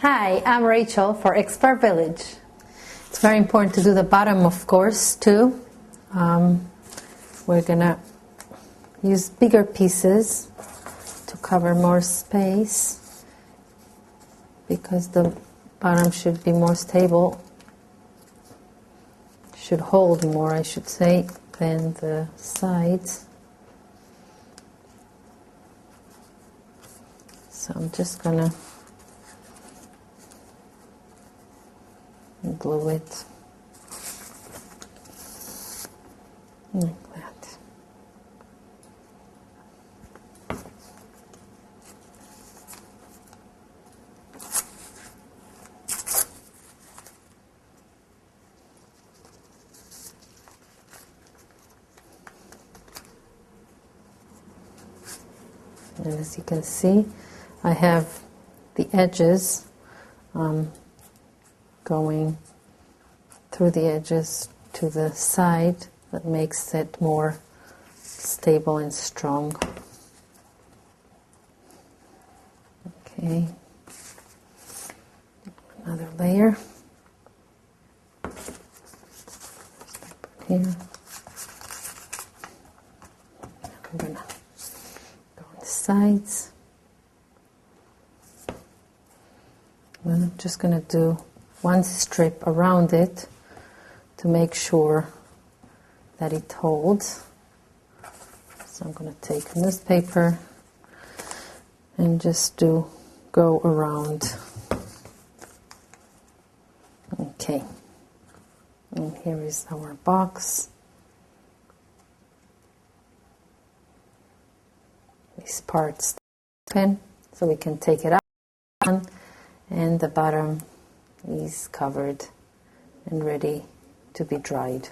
Hi, I'm Rachel for ExpertVillage. It's very important to do the bottom, of course, too. We're gonna use bigger pieces to cover more space because the bottom should be more stable, should hold more, I should say, than the sides. So I'm just gonna glue it like that. And as you can see, I have the edges going through the edges to the side. That makes it more stable and strong. Okay, another layer. Here. I'm gonna go on the sides. I'm just going to do one strip around it to make sure that it holds. So I'm going to take newspaper and just go around. Okay. And here is our box. These parts open so we can take it out. And the bottom is covered and ready to be dried.